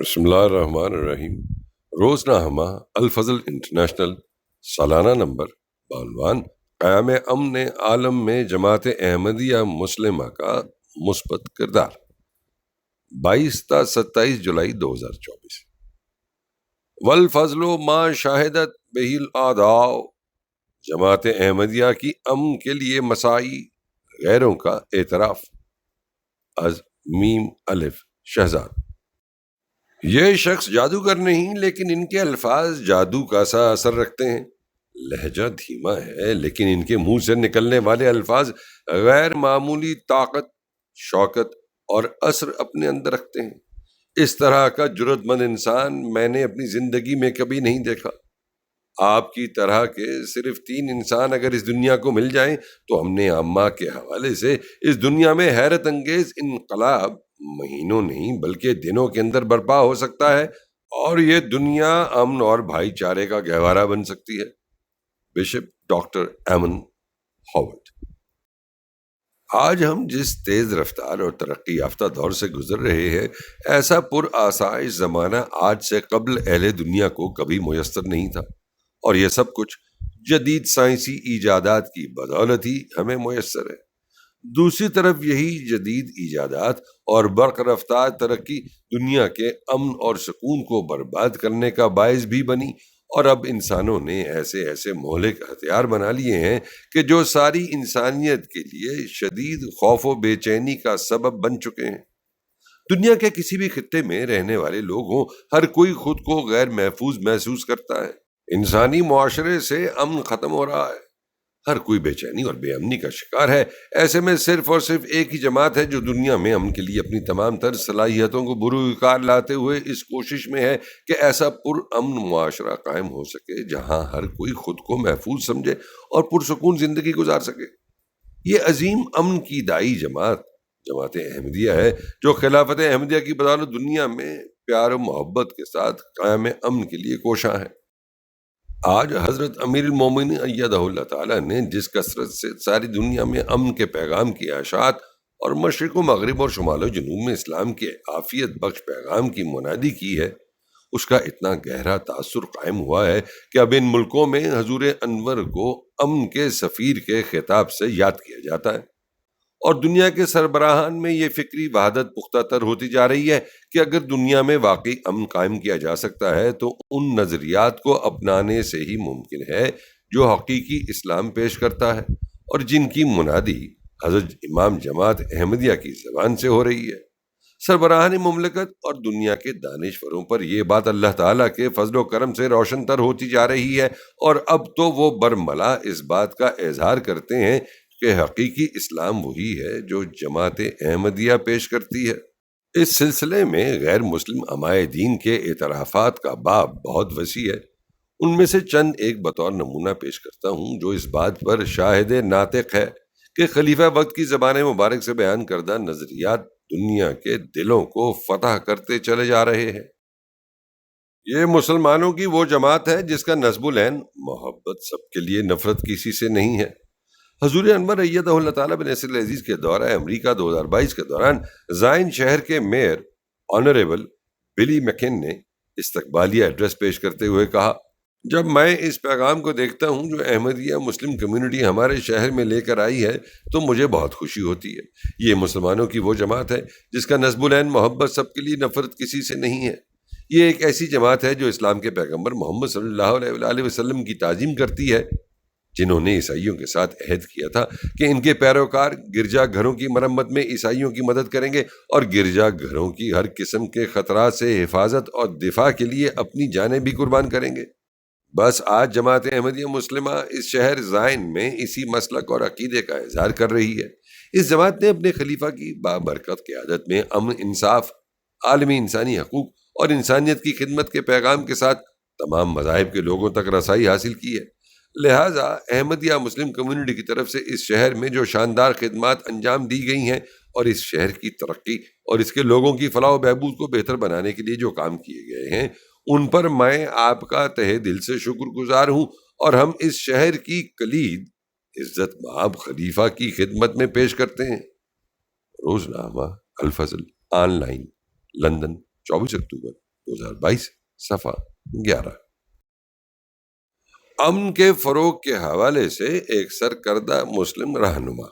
بسم اللہ الرحمن الرحیم۔ روزنامہ الفضل انٹرنیشنل سالانہ نمبر بعنوان قیام امن عالم میں جماعت احمدیہ مسلمہ کا مثبت کردار، 22 تا 27 جولائی 2024۔ والفضل ما شاہدت بہ الاعداء، جماعت احمدیہ کی امن کے لیے مساعی غیروں کا اعتراف، از میم الف شہزاد۔ یہ شخص جادوگر نہیں، لیکن ان کے الفاظ جادو کا سا اثر رکھتے ہیں۔ لہجہ دھیما ہے، لیکن ان کے منہ سے نکلنے والے الفاظ غیر معمولی طاقت، شوکت اور اثر اپنے اندر رکھتے ہیں۔ اس طرح کا جرأت مند انسان میں نے اپنی زندگی میں کبھی نہیں دیکھا۔ آپ کی طرح کے صرف 3 انسان اگر اس دنیا کو مل جائیں تو امن عامہ کے حوالے سے اس دنیا میں حیرت انگیز انقلاب مہینوں نہیں بلکہ دنوں کے اندر برپا ہو سکتا ہے، اور یہ دنیا امن اور بھائی چارے کا گہوارہ بن سکتی ہے۔ Bishop doctor Aiman Howard. آج ہم جس تیز رفتار اور ترقی یافتہ دور سے گزر رہے ہیں، ایسا پر آسائش زمانہ آج سے قبل اہل دنیا کو کبھی میسر نہیں تھا، اور یہ سب کچھ جدید سائنسی ایجادات کی بدولت ہی ہمیں میسر ہے۔ دوسری طرف یہی جدید ایجادات اور برق رفتار ترقی دنیا کے امن اور سکون کو برباد کرنے کا باعث بھی بنی، اور اب انسانوں نے ایسے مہلک ہتھیار بنا لیے ہیں کہ جو ساری انسانیت کے لیے شدید خوف و بے چینی کا سبب بن چکے ہیں۔ دنیا کے کسی بھی خطے میں رہنے والے لوگ ہوں، ہر کوئی خود کو غیر محفوظ محسوس کرتا ہے۔ انسانی معاشرے سے امن ختم ہو رہا ہے، ہر کوئی بے چینی اور بے امنی کا شکار ہے۔ ایسے میں صرف اور صرف ایک ہی جماعت ہے جو دنیا میں امن کے لیے اپنی تمام تر صلاحیتوں کو بروئے لاتے ہوئے اس کوشش میں ہے کہ ایسا پر امن معاشرہ قائم ہو سکے جہاں ہر کوئی خود کو محفوظ سمجھے اور پرسکون زندگی گزار سکے۔ یہ عظیم امن کی دائی جماعت احمدیہ ہے، جو خلافت احمدیہ کی بدولت دنیا میں پیار و محبت کے ساتھ قیام امن کے لیے کوشاں ہے۔ آج حضرت امیر المومنین ایدہ اللہ تعالیٰ نے جس کثرت سے ساری دنیا میں امن کے پیغام کی اشاعت اور مشرق و مغرب اور شمال و جنوب میں اسلام کے عافیت بخش پیغام کی منادی کی ہے، اس کا اتنا گہرا تاثر قائم ہوا ہے کہ اب ان ملکوں میں حضور انور کو امن کے سفیر کے خطاب سے یاد کیا جاتا ہے، اور دنیا کے سربراہان میں یہ فکری وحدت پختہ تر ہوتی جا رہی ہے کہ اگر دنیا میں واقعی امن قائم کیا جا سکتا ہے تو ان نظریات کو اپنانے سے ہی ممکن ہے جو حقیقی اسلام پیش کرتا ہے، اور جن کی منادی حضرت امام جماعت احمدیہ کی زبان سے ہو رہی ہے۔ سربراہان مملکت اور دنیا کے دانشوروں پر یہ بات اللہ تعالیٰ کے فضل و کرم سے روشن تر ہوتی جا رہی ہے، اور اب تو وہ برملا اس بات کا اظہار کرتے ہیں کہ حقیقی اسلام وہی ہے جو جماعت احمدیہ پیش کرتی ہے۔ اس سلسلے میں غیر مسلم عمائے دین کے اعترافات کا باب بہت وسیع ہے۔ ان میں سے چند ایک بطور نمونہ پیش کرتا ہوں جو اس بات پر شاہد ناطق ہے کہ خلیفہ وقت کی زبان مبارک سے بیان کردہ نظریات دنیا کے دلوں کو فتح کرتے چلے جا رہے ہیں۔ یہ مسلمانوں کی وہ جماعت ہے جس کا نصب العین محبت، سب کے لیے نفرت کسی سے نہیں ہے۔ حضور انور ایدہ اللہ تعالیٰ بن نصر العزیز کے دورہ امریکہ 2022 کے دوران زائن شہر کے میئر آنریبل بلی میکن نے استقبالیہ ایڈریس پیش کرتے ہوئے کہا، جب میں اس پیغام کو دیکھتا ہوں جو احمدیہ مسلم کمیونٹی ہمارے شہر میں لے کر آئی ہے تو مجھے بہت خوشی ہوتی ہے۔ یہ مسلمانوں کی وہ جماعت ہے جس کا نصب العین محبت، سب کے لیے نفرت کسی سے نہیں ہے۔ یہ ایک ایسی جماعت ہے جو اسلام کے پیغمبر محمد صلی اللہ علیہ وآلہ وسلم کی تعظیم کرتی ہے، جنہوں نے عیسائیوں کے ساتھ عہد کیا تھا کہ ان کے پیروکار گرجا گھروں کی مرمت میں عیسائیوں کی مدد کریں گے اور گرجا گھروں کی ہر قسم کے خطرات سے حفاظت اور دفاع کے لیے اپنی جانیں بھی قربان کریں گے۔ بس آج جماعت احمدیہ مسلمہ اس شہر زائن میں اسی مسلک اور عقیدے کا اظہار کر رہی ہے۔ اس جماعت نے اپنے خلیفہ کی بابرکت قیادت میں امن، انصاف، عالمی انسانی حقوق اور انسانیت کی خدمت کے پیغام کے ساتھ تمام مذاہب کے لوگوں تک رسائی حاصل کی ہے۔ لہٰذا احمدیہ مسلم کمیونٹی کی طرف سے اس شہر میں جو شاندار خدمات انجام دی گئی ہیں اور اس شہر کی ترقی اور اس کے لوگوں کی فلاح و بہبود کو بہتر بنانے کے لیے جو کام کیے گئے ہیں، ان پر میں آپ کا تہہ دل سے شکر گزار ہوں، اور ہم اس شہر کی کلید عزت مآب خلیفہ کی خدمت میں پیش کرتے ہیں۔ روزنامہ الفضل آن لائن، لندن، 24 اکتوبر 2022 صفحہ 11۔ امن کے فروغ کے حوالے سے ایک سرکردہ مسلم رہنما،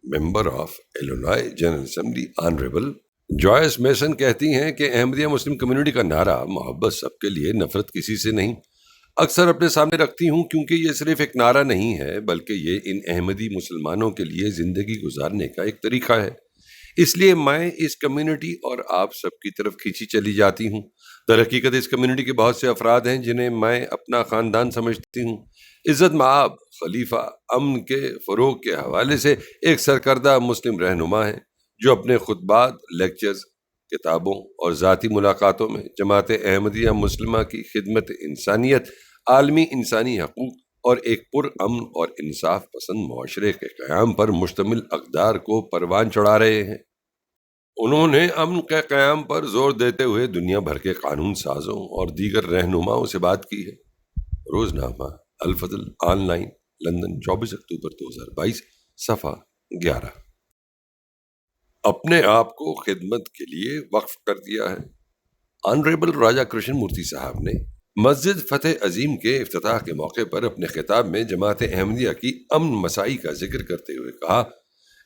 member of Illinois general assembly honourable Joyce Mason کہتی ہیں کہ احمدیہ مسلم کمیونٹی کا نعرہ محبت سب کے لیے، نفرت کسی سے نہیں، اکثر اپنے سامنے رکھتی ہوں، کیونکہ یہ صرف ایک نعرہ نہیں ہے بلکہ یہ ان احمدی مسلمانوں کے لیے زندگی گزارنے کا ایک طریقہ ہے۔ اس لیے میں اس کمیونٹی اور آپ سب کی طرف کھینچی چلی جاتی ہوں۔ در حقیقت اس کمیونٹی کے بہت سے افراد ہیں جنہیں میں اپنا خاندان سمجھتی ہوں۔ عزت مآب خلیفہ امن کے فروغ کے حوالے سے ایک سرکردہ مسلم رہنما ہے جو اپنے خطبات، لیکچرز، کتابوں اور ذاتی ملاقاتوں میں جماعت احمدیہ مسلمہ کی خدمت انسانیت، عالمی انسانی حقوق اور ایک پر امن اور انصاف پسند معاشرے کے قیام پر مشتمل اقدار کو پروان چڑھا رہے ہیں۔ انہوں نے امن کے قیام پر زور دیتے ہوئے دنیا بھر کے قانون سازوں اور دیگر رہنماؤں سے بات کی ہے۔ روزنامہ الفضل آن لائن، لندن، 24 اکتوبر 2022 صفحہ 11۔ اپنے آپ کو خدمت کے لیے وقف کر دیا ہے۔ آنریبل راجا کرشن مورتی صاحب نے مسجد فتح عظیم کے افتتاح کے موقع پر اپنے خطاب میں جماعت احمدیہ کی امن مساعی کا ذکر کرتے ہوئے کہا،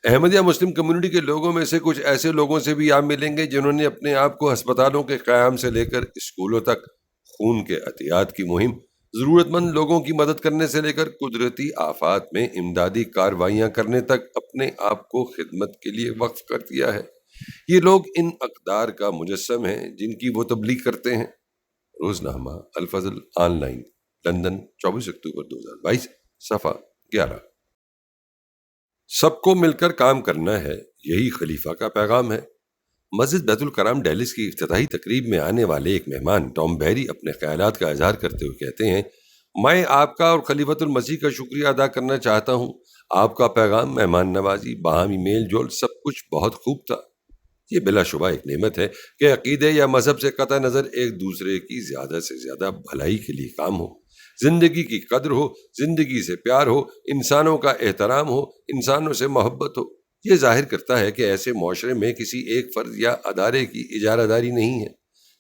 احمدیہ مسلم کمیونٹی کے لوگوں میں سے کچھ ایسے لوگوں سے بھی آپ ملیں گے جنہوں نے اپنے آپ کو ہسپتالوں کے قیام سے لے کر اسکولوں تک، خون کے عطیات کی مہم، ضرورت مند لوگوں کی مدد کرنے سے لے کر قدرتی آفات میں امدادی کارروائیاں کرنے تک اپنے آپ کو خدمت کے لیے وقف کر دیا ہے۔ یہ لوگ ان اقدار کا مجسم ہیں جن کی وہ تبلیغ کرتے ہیں۔ روزنامہ الفضل آن لائن، لندن، 24 اکتوبر 2022 صفحہ 11۔ سب کو مل کر کام کرنا ہے، یہی خلیفہ کا پیغام ہے۔ مسجد بیت الکرام ڈیلس کی افتتاحی تقریب میں آنے والے ایک مہمان ٹام بیری اپنے خیالات کا اظہار کرتے ہوئے کہتے ہیں، میں آپ کا اور خلیفۃ المسیح کا شکریہ ادا کرنا چاہتا ہوں۔ آپ کا پیغام، مہمان نوازی، باہمی میل جول، سب کچھ بہت خوب تھا۔ یہ بلا شبہ ایک نعمت ہے کہ عقیدے یا مذہب سے قطع نظر ایک دوسرے کی زیادہ سے زیادہ بھلائی کے لیے کام ہو، زندگی کی قدر ہو، زندگی سے پیار ہو، انسانوں کا احترام ہو، انسانوں سے محبت ہو۔ یہ ظاہر کرتا ہے کہ ایسے معاشرے میں کسی ایک فرد یا ادارے کی اجارہ داری نہیں ہے،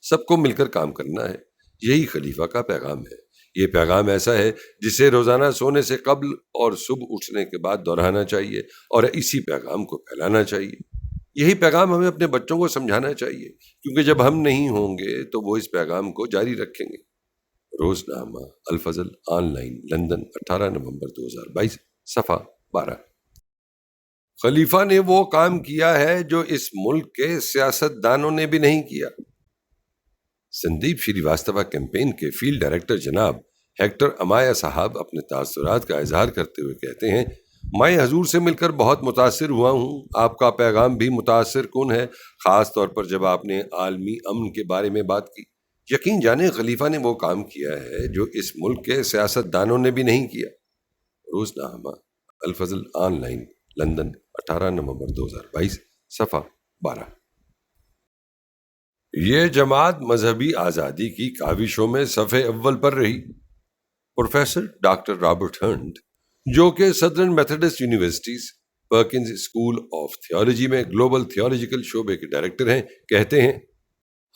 سب کو مل کر کام کرنا ہے۔ یہی خلیفہ کا پیغام ہے۔ یہ پیغام ایسا ہے جسے روزانہ سونے سے قبل اور صبح اٹھنے کے بعد دہرانا چاہیے اور اسی پیغام کو پھیلانا چاہیے۔ یہی پیغام ہمیں اپنے بچوں کو سمجھانا چاہیے، کیونکہ جب ہم نہیں ہوں گے تو وہ اس پیغام کو جاری رکھیں گے۔ روزنامہ الفضل آن لائن، لندن، 18 نومبر 2022 صفحہ 12۔ خلیفہ نے وہ کام کیا ہے جو اس ملک کے سیاست دانوں نے بھی نہیں کیا۔ سندیپ شری واستوا کیمپین کے فیلڈ ڈائریکٹر جناب ہیکٹر امایا صاحب اپنے تاثرات کا اظہار کرتے ہوئے کہتے ہیں، میں حضور سے مل کر بہت متاثر ہوا ہوں۔ آپ کا پیغام بھی متاثر کن ہے، خاص طور پر جب آپ نے عالمی امن کے بارے میں بات کی۔ یقین جانیں خلیفہ نے وہ کام کیا ہے جو اس ملک کے سیاست دانوں نے بھی نہیں کیا۔ روزنامہ الفضل آن لائن، لندن، 18 نومبر 2022 صفحہ 12۔ یہ جماعت مذہبی آزادی کی کاوشوں میں صف اول پر رہی۔ پروفیسر ڈاکٹر رابرٹ ہنٹ، جو کہ Southern Methodist University's Perkins school of theology میں گلوبل تھیولوجیکل شعبے کے ڈائریکٹر ہیں، کہتے ہیں،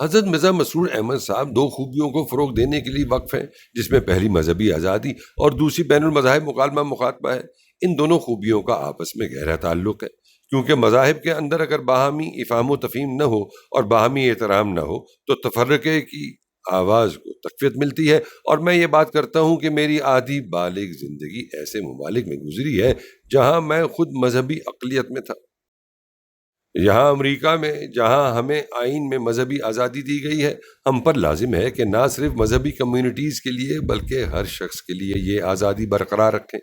حضرت مرزا مسرور احمد صاحب دو خوبیوں کو فروغ دینے کے لیے وقف ہیں، جس میں پہلی مذہبی آزادی اور دوسری بین المذاہب مکالمہ مخاطبہ ہے۔ ان دونوں خوبیوں کا آپس میں گہرا تعلق ہے، کیونکہ مذاہب کے اندر اگر باہمی افہام و تفہیم نہ ہو اور باہمی احترام نہ ہو تو تفرقے کی آواز کو تقویت ملتی ہے۔ اور میں یہ بات کرتا ہوں کہ میری آدھی بالغ زندگی ایسے ممالک میں گزری ہے جہاں میں خود مذہبی اقلیت میں تھا۔ یہاں امریکہ میں، جہاں ہمیں آئین میں مذہبی آزادی دی گئی ہے، ہم پر لازم ہے کہ نہ صرف مذہبی کمیونٹیز کے لیے بلکہ ہر شخص کے لیے یہ آزادی برقرار رکھیں۔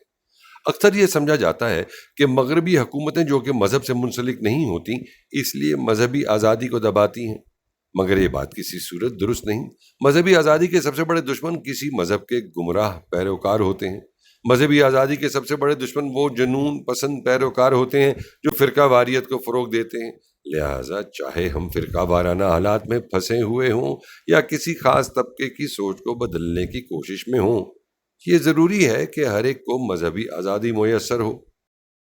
اکثر یہ سمجھا جاتا ہے کہ مغربی حکومتیں جو کہ مذہب سے منسلک نہیں ہوتی اس لیے مذہبی آزادی کو دباتی ہیں، مگر یہ بات کسی صورت درست نہیں۔ مذہبی آزادی کے سب سے بڑے دشمن کسی مذہب کے گمراہ پیروکار ہوتے ہیں۔ مذہبی آزادی کے سب سے بڑے دشمن وہ جنون پسند پیروکار ہوتے ہیں جو فرقہ واریت کو فروغ دیتے ہیں۔ لہٰذا چاہے ہم فرقہ وارانہ حالات میں پھنسے ہوئے ہوں یا کسی خاص طبقے کی سوچ کو بدلنے کی کوشش میں ہوں، یہ ضروری ہے کہ ہر ایک کو مذہبی آزادی میسر ہو۔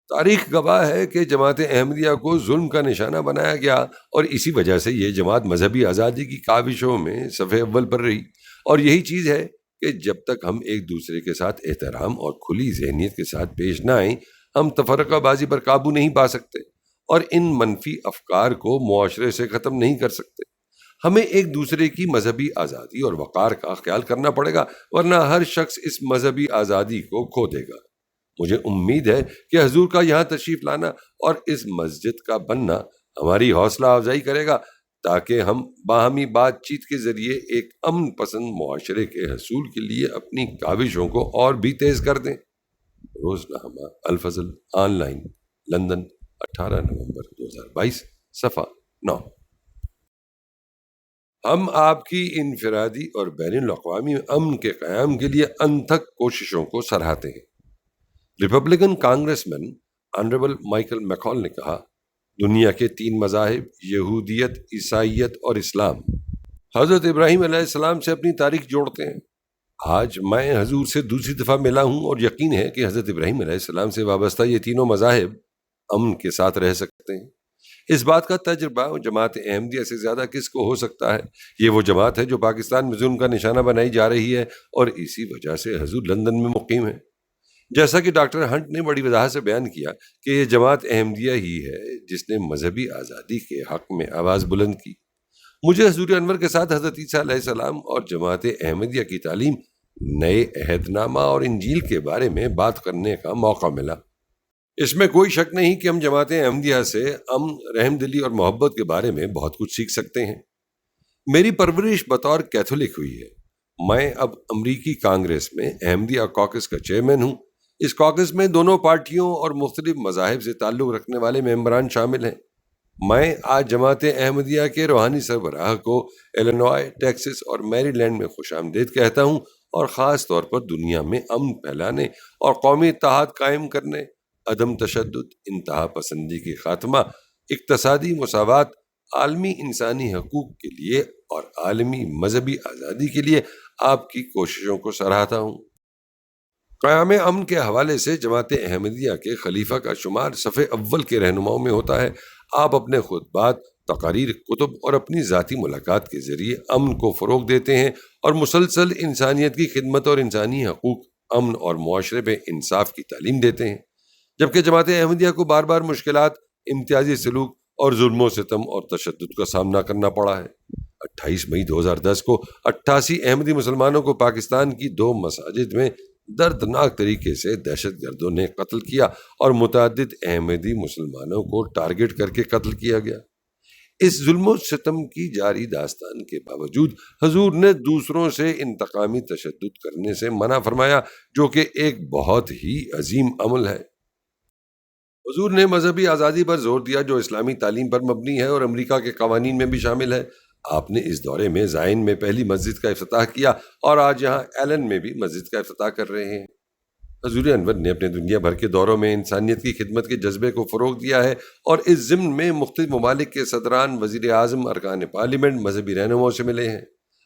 تاریخ گواہ ہے کہ جماعت احمدیہ کو ظلم کا نشانہ بنایا گیا اور اسی وجہ سے یہ جماعت مذہبی آزادی کی کاوشوں میں صف اول پر رہی۔ اور یہی چیز ہے کہ جب تک ہم ایک دوسرے کے ساتھ احترام اور کھلی ذہنیت کے ساتھ پیش نہ آئیں، ہم تفرقہ بازی پر قابو نہیں پا سکتے اور ان منفی افکار کو معاشرے سے ختم نہیں کر سکتے۔ ہمیں ایک دوسرے کی مذہبی آزادی اور وقار کا خیال کرنا پڑے گا، ورنہ ہر شخص اس مذہبی آزادی کو کھو دے گا۔ مجھے امید ہے کہ حضور کا یہاں تشریف لانا اور اس مسجد کا بننا ہماری حوصلہ افزائی کرے گا، تاکہ ہم باہمی بات چیت کے ذریعے ایک امن پسند معاشرے کے حصول کے لیے اپنی کاوشوں کو اور بھی تیز کر دیں۔ روزنامہ الفضل آن لائن، لندن، 18 نومبر 2022، صفحہ 9۔ ہم آپ کی انفرادی اور بین الاقوامی امن کے قیام کے لیے انتھک کوششوں کو سراہتے ہیں۔ ریپبلکن کانگریس مین آنریبل مائیکل میکال نے کہا، دنیا کے 3 مذاہب یہودیت، عیسائیت اور اسلام حضرت ابراہیم علیہ السلام سے اپنی تاریخ جوڑتے ہیں۔ آج میں حضور سے دوسری دفعہ ملا ہوں اور یقین ہے کہ حضرت ابراہیم علیہ السلام سے وابستہ یہ تینوں مذاہب امن کے ساتھ رہ سکتے ہیں۔ اس بات کا تجربہ جماعت احمدیہ سے زیادہ کس کو ہو سکتا ہے؟ یہ وہ جماعت ہے جو پاکستان میں ظلم کا نشانہ بنائی جا رہی ہے اور اسی وجہ سے حضور لندن میں مقیم ہے۔ جیسا کہ ڈاکٹر ہنٹ نے بڑی وضاحت سے بیان کیا کہ یہ جماعت احمدیہ ہی ہے جس نے مذہبی آزادی کے حق میں آواز بلند کی۔ مجھے حضور انور کے ساتھ حضرت عیسیٰ علیہ السلام اور جماعت احمدیہ کی تعلیم، نئے عہد نامہ اور انجیل کے بارے میں بات کرنے کا موقع ملا۔ اس میں کوئی شک نہیں کہ ہم جماعت احمدیہ سے امن، رحم دلی اور محبت کے بارے میں بہت کچھ سیکھ سکتے ہیں۔ میری پرورش بطور کیتھولک ہوئی ہے۔ میں اب امریکی کانگریس میں احمدیہ کاکس کا چیئرمین ہوں۔ اس کاکس میں دونوں پارٹیوں اور مختلف مذاہب سے تعلق رکھنے والے ممبران شامل ہیں۔ میں آج جماعت احمدیہ کے روحانی سربراہ کو ایلینوائے، ٹیکساس اور میری لینڈ میں خوش آمدید کہتا ہوں، اور خاص طور پر دنیا میں امن پھیلانے اور قومی اتحاد قائم کرنے، عدم تشدد، انتہا پسندی کی خاتمہ، اقتصادی مساوات، عالمی انسانی حقوق کے لیے اور عالمی مذہبی آزادی کے لیے آپ کی کوششوں کو سراہتا ہوں۔ قیام امن کے حوالے سے جماعت احمدیہ کے خلیفہ کا شمار صف اول کے رہنماؤں میں ہوتا ہے۔ آپ اپنے خطبات، تقاریر، کتب اور اپنی ذاتی ملاقات کے ذریعے امن کو فروغ دیتے ہیں اور مسلسل انسانیت کی خدمت اور انسانی حقوق، امن اور معاشرے میں انصاف کی تعلیم دیتے ہیں، جبکہ جماعت احمدیہ کو بار بار مشکلات، امتیازی سلوک اور ظلم و ستم اور تشدد کا سامنا کرنا پڑا ہے۔ 28 مئی 2010 کو 88 احمدی مسلمانوں کو پاکستان کی 2 مساجد میں دردناک طریقے سے دہشت گردوں نے قتل کیا اور متعدد احمدی مسلمانوں کو ٹارگٹ کر کے قتل کیا گیا۔ اس ظلم و ستم کی جاری داستان کے باوجود حضور نے دوسروں سے انتقامی تشدد کرنے سے منع فرمایا، جو کہ ایک بہت ہی عظیم عمل ہے۔ حضور نے مذہبی آزادی پر زور دیا جو اسلامی تعلیم پر مبنی ہے اور امریکہ کے قوانین میں بھی شامل ہے۔ آپ نے اس دورے میں زائن میں پہلی مسجد کا افتتاح کیا اور آج یہاں ایلن میں بھی مسجد کا افتتاح کر رہے ہیں۔ حضور انور نے اپنے دنیا بھر کے دوروں میں انسانیت کی خدمت کے جذبے کو فروغ دیا ہے اور اس ضمن میں مختلف ممالک کے صدران، وزیر اعظم، ارکان پارلیمنٹ، مذہبی رہنماؤں سے ملے ہیں۔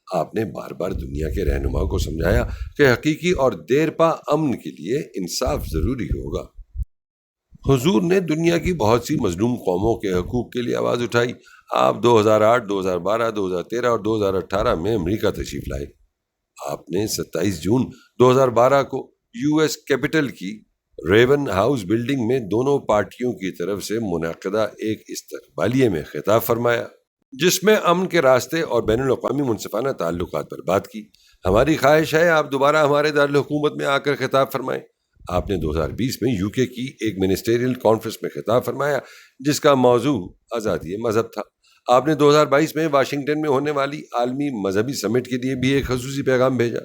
آپ نے بار بار دنیا کے رہنماؤں کو سمجھایا کہ حقیقی اور دیرپا امن کے لیے انصاف ضروری ہوگا۔ حضور نے دنیا کی بہت سی مظلوم قوموں کے حقوق کے لیے آواز اٹھائی۔ آپ 2008، 2012، 2013 اور 2018 میں امریکہ تشریف لائے۔ آپ نے 27 جون 2012 کو یو ایس کیپٹل کی ریون ہاؤس بلڈنگ میں دونوں پارٹیوں کی طرف سے منعقدہ ایک استقبالیے میں خطاب فرمایا، جس میں امن کے راستے اور بین الاقوامی منصفانہ تعلقات پر بات کی۔ ہماری خواہش ہے آپ دوبارہ ہمارے دارالحکومت میں آ کر خطاب فرمائیں۔ آپ نے 2020 میں یو کے کی ایک منسٹریل کانفرنس میں خطاب فرمایا جس کا موضوع آزادی مذہب تھا۔ آپ نے 2022 میں واشنگٹن میں ہونے والی عالمی مذہبی سمٹ کے لیے بھی ایک خصوصی پیغام بھیجا۔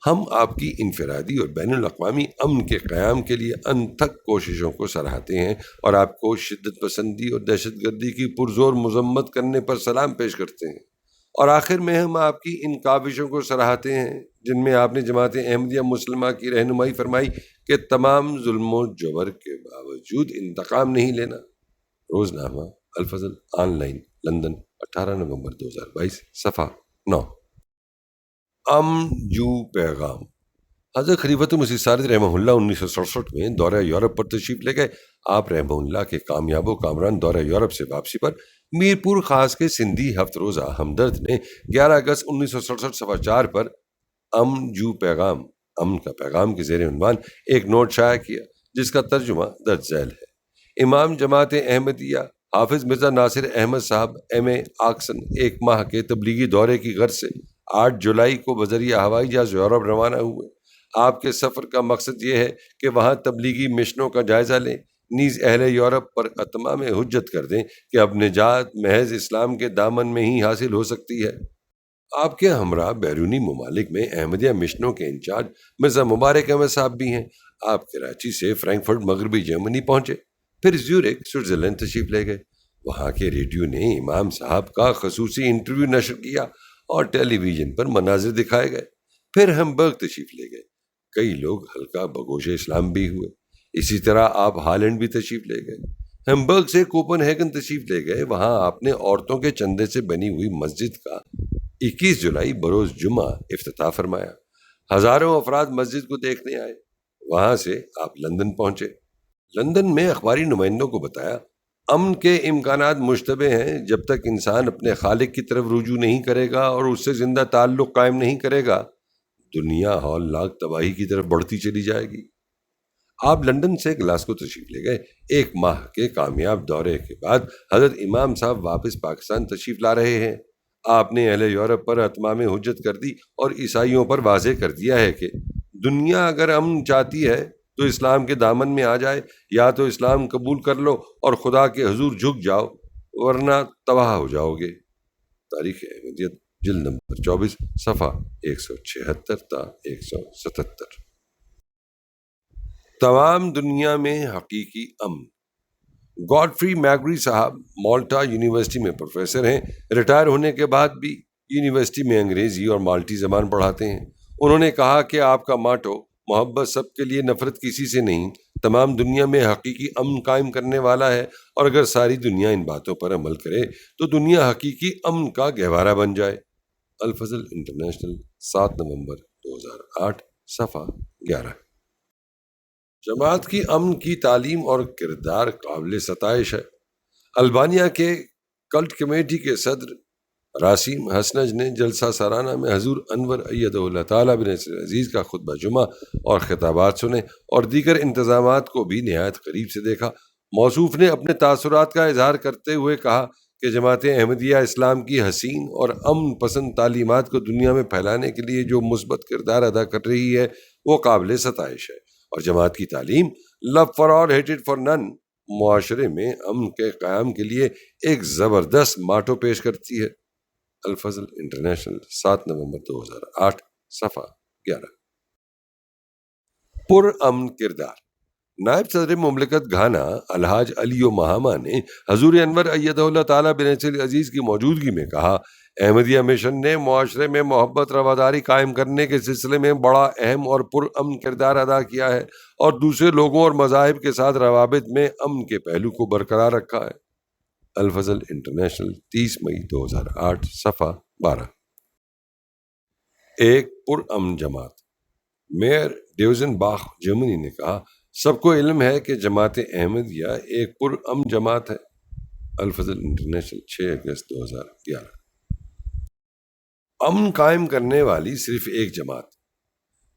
ہم آپ کی انفرادی اور بین الاقوامی امن کے قیام کے لیے انتھک کوششوں کو سراہتے ہیں اور آپ کو شدت پسندی اور دہشت گردی کی پرزور مذمت کرنے پر سلام پیش کرتے ہیں۔ اور آخر میں ہم آپ کی ان کاوشوں کو سراہتے ہیں جن میں آپ نے جماعت احمدیہ مسلمہ کی رہنمائی فرمائی کہ تمام ظلم و جبر کے باوجود انتقام نہیں لینا۔ روزنامہ الفضل آن لائن، لندن، 18 نومبر 2022، صفحہ 9۔ امن جو پیغام۔ حضرت خلیفۃ مسیح سارد رحمہ اللہ 1967 میں دورہ یورپ پر تشریف لے گئے۔ آپ رحمہ اللہ کے کامیاب و کامران دورہ یورپ سے واپسی پر میرپور خاص کے سندھی ہفت روزہ ہمدرد نے 11 اگست 1967 صفحہ 4 پر امن کا پیغام کے زیر عنوان ایک نوٹ شائع کیا، جس کا ترجمہ درج ذیل ہے۔ امام جماعت احمدیہ حافظ مرزا ناصر احمد صاحب ایم اے آکسن ایک ماہ کے تبلیغی دورے کی غرض سے 8 جولائی کو بذریعہ ہوائی جہاز یورپ روانہ ہوئے۔ آپ کے سفر کا مقصد یہ ہے کہ وہاں تبلیغی مشنوں کا جائزہ لیں، نیز اہل یورپ پر اتمام حجت کر دیں کہ اب نجات محض اسلام کے دامن میں ہی حاصل ہو سکتی ہے۔ آپ کے ہمراہ بیرونی ممالک میں احمدیہ مشنوں کے انچارج مرزا مبارک احمد صاحب بھی ہیں۔ آپ کراچی سے فرینکفرٹ مغربی جرمنی پہنچے، پھر زیورک سوئٹزرلینڈ تشریف لے گئے۔ وہاں کے ریڈیو نے امام صاحب کا خصوصی انٹرویو نشر کیا اور ٹیلی ویژن پر مناظر دکھائے گئے۔ پھر ہمبرگ تشریف لے گئے۔ کئی لوگ ہلکا بگوش اسلام بھی ہوئے۔ اسی طرح آپ ہالینڈ بھی تشریف لے گئے۔ ہمبرگ سے کوپن ہیگن تشریف لے گئے۔ وہاں آپ نے عورتوں کے چندے سے بنی ہوئی مسجد کا 21 جولائی بروز جمعہ افتتاح فرمایا۔ ہزاروں افراد مسجد کو دیکھنے آئے۔ وہاں سے آپ لندن پہنچے۔ لندن میں اخباری نمائندوں کو بتایا، امن کے امکانات مشتبہ ہیں۔ جب تک انسان اپنے خالق کی طرف رجوع نہیں کرے گا اور اس سے زندہ تعلق قائم نہیں کرے گا، دنیا ہولناک تباہی کی طرف بڑھتی چلی جائے گی۔ آپ لندن سے گلاسکو تشریف لے گئے۔ ایک ماہ کے کامیاب دورے کے بعد حضرت امام صاحب واپس پاکستان تشریف لا رہے ہیں۔ آپ نے اہل یورپ پر اتمام حجت کر دی اور عیسائیوں پر واضح کر دیا ہے کہ دنیا اگر امن چاہتی ہے تو اسلام کے دامن میں آ جائے، یا تو اسلام قبول کر لو اور خدا کے حضور جھک جاؤ، ورنہ تباہ ہو جاؤ گے۔ تاریخ احمدیت جلد نمبر 24 صفحہ 176 تا 177۔ تمام دنیا میں حقیقی امن۔ گاڈفری میگری صاحب مالٹا یونیورسٹی میں پروفیسر ہیں۔ ریٹائر ہونے کے بعد بھی یونیورسٹی میں انگریزی اور مالٹی زبان پڑھاتے ہیں۔ انہوں نے کہا کہ آپ کا ماٹو محبت سب کے لیے، نفرت کسی سے نہیں، تمام دنیا میں حقیقی امن قائم کرنے والا ہے، اور اگر ساری دنیا ان باتوں پر عمل کرے تو دنیا حقیقی امن کا گہوارہ بن جائے۔ الفضل انٹرنیشنل 7 نومبر 2008 صفحہ 11۔ جماعت کی امن کی تعلیم اور کردار قابل ستائش ہے۔ البانیہ کے کلٹ کمیٹی کے صدر راسیم حسنج نے جلسہ سالانہ میں حضور انور ایدہ اللہ تعالیٰ بن عزیز کا خطبہ جمعہ اور خطابات سنے اور دیگر انتظامات کو بھی نہایت قریب سے دیکھا۔ موصوف نے اپنے تاثرات کا اظہار کرتے ہوئے کہا کہ جماعت احمدیہ اسلام کی حسین اور امن پسند تعلیمات کو دنیا میں پھیلانے کے لیے جو مثبت کردار ادا کر رہی ہے وہ قابل ستائش ہے، اور جماعت کی تعلیم لو فار آل ہیٹڈ فار نن معاشرے میں امن کے قیام کے لیے ایک زبردست ماٹو پیش کرتی ہے۔ الفضل انٹرنیشنل 7 نومبر 2008 صفحہ 11۔ پر امن کردار۔ نائب صدر مملکت گھانا الحاج علی مہاما نے حضور انور ایدہ اللہ تعالیٰ بن عزیز کی موجودگی میں کہا، احمدیہ مشن نے معاشرے میں محبت رواداری قائم کرنے کے سلسلے میں بڑا اہم اور پر امن کردار ادا کیا ہے، اور دوسرے لوگوں اور مذاہب کے ساتھ روابط میں امن کے پہلو کو برقرار رکھا ہے۔ الفضل انٹرنیشنل 30 مئی 2008 صفحہ 12۔ ایک پر امن جماعت۔ میئر ڈیوزن باخ جرمنی نے کہا، سب کو علم ہے کہ جماعت احمدیہ ایک پر امن جماعت ہے۔ الفضل انٹرنیشنل 6 اگست 2011۔ امن قائم کرنے والی صرف ایک جماعت۔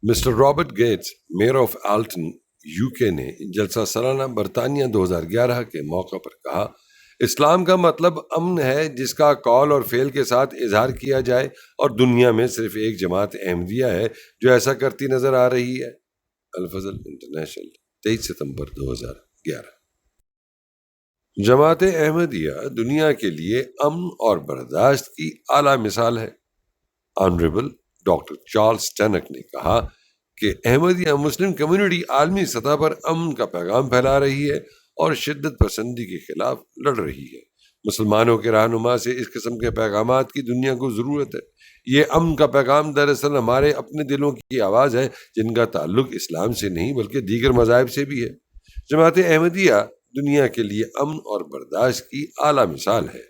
Mister Robert Gates mayor of Alton UK نے جلسہ سالانہ برطانیہ 2011 کے موقع پر کہا، اسلام کا مطلب امن ہے جس کا قول اور فعل کے ساتھ اظہار کیا جائے، اور دنیا میں صرف ایک جماعت احمدیہ ہے جو ایسا کرتی نظر آ رہی ہے۔ الفضل انٹرنیشنل 23 ستمبر 2011۔ جماعت احمدیہ دنیا کے لیے امن اور برداشت کی اعلیٰ مثال ہے۔ آنریبل ڈاکٹر چارلز ٹینک نے کہا کہ احمدیہ مسلم کمیونٹی عالمی سطح پر امن کا پیغام پھیلا رہی ہے اور شدت پسندی کے خلاف لڑ رہی ہے۔ مسلمانوں کے رہنما سے اس قسم کے پیغامات کی دنیا کو ضرورت ہے۔ یہ امن کا پیغام دراصل ہمارے اپنے دلوں کی آواز ہے، جن کا تعلق اسلام سے نہیں بلکہ دیگر مذاہب سے بھی ہے۔ جماعت احمدیہ دنیا کے لیے امن اور برداشت کی اعلیٰ مثال ہے۔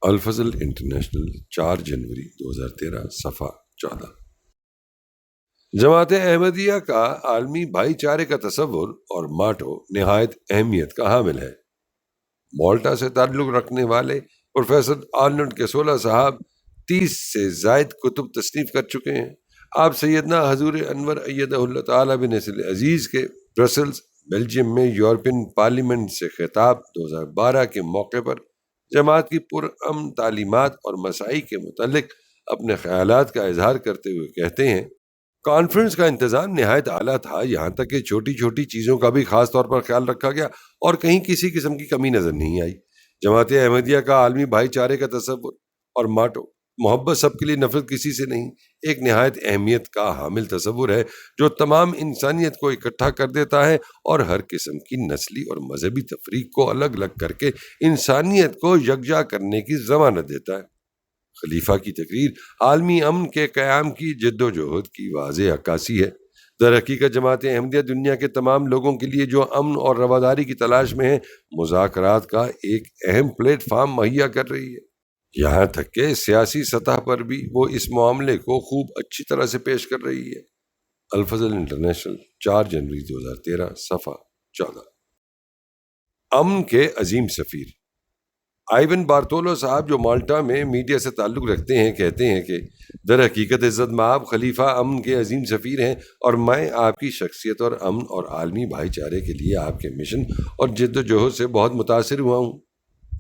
الفضل انٹرنیشنل 4 جنوری 2013 صفحہ 14۔ جماعت احمدیہ کا عالمی بھائی چارے کا تصور اور ماٹو نہایت اہمیت کا حامل ہے۔ مالٹا سے تعلق رکھنے والے پروفیسر آرنلڈ کیسولا صاحب 30 سے زائد کتب تصنیف کر چکے ہیں۔ آپ سیدنا حضور انور ایدہ اللہ تعالیٰ بن نصر عزیز کے برسلز بیلجیم میں یورپین پارلیمنٹ سے خطاب 2012 کے موقع پر جماعت کی پرامن تعلیمات اور مساعی کے متعلق اپنے خیالات کا اظہار کرتے ہوئے کہتے ہیں، کانفرنس کا انتظام نہایت اعلیٰ تھا، یہاں تک کہ چھوٹی چھوٹی چیزوں کا بھی خاص طور پر خیال رکھا گیا اور کہیں کسی قسم کی کمی نظر نہیں آئی۔ جماعت احمدیہ کا عالمی بھائی چارے کا تصور اور ماٹو محبت سب کے لیے، نفرت کسی سے نہیں، ایک نہایت اہمیت کا حامل تصور ہے جو تمام انسانیت کو اکٹھا کر دیتا ہے اور ہر قسم کی نسلی اور مذہبی تفریق کو الگ الگ کر کے انسانیت کو یکجا کرنے کی ضمانت دیتا ہے۔ خلیفہ کی تقریر عالمی امن کے قیام کی جد و جہد کی واضح عکاسی ہے۔ در حقیقت جماعت احمدیہ دنیا کے تمام لوگوں کے لیے جو امن اور رواداری کی تلاش میں ہیں، مذاکرات کا ایک اہم پلیٹ فارم مہیا کر رہی ہے۔ یہاں تک کہ سیاسی سطح پر بھی وہ اس معاملے کو خوب اچھی طرح سے پیش کر رہی ہے۔ الفضل انٹرنیشنل، 4 جنوری 2013، صفحہ 14۔ امن کے عظیم سفیر آئیون بارتولو صاحب، جو مالٹا میں میڈیا سے تعلق رکھتے ہیں، کہتے ہیں کہ در حقیقت عزت مآب خلیفہ امن کے عظیم سفیر ہیں اور میں آپ کی شخصیت اور امن اور عالمی بھائی چارے کے لیے آپ کے مشن اور جد و جہد سے بہت متاثر ہوا ہوں۔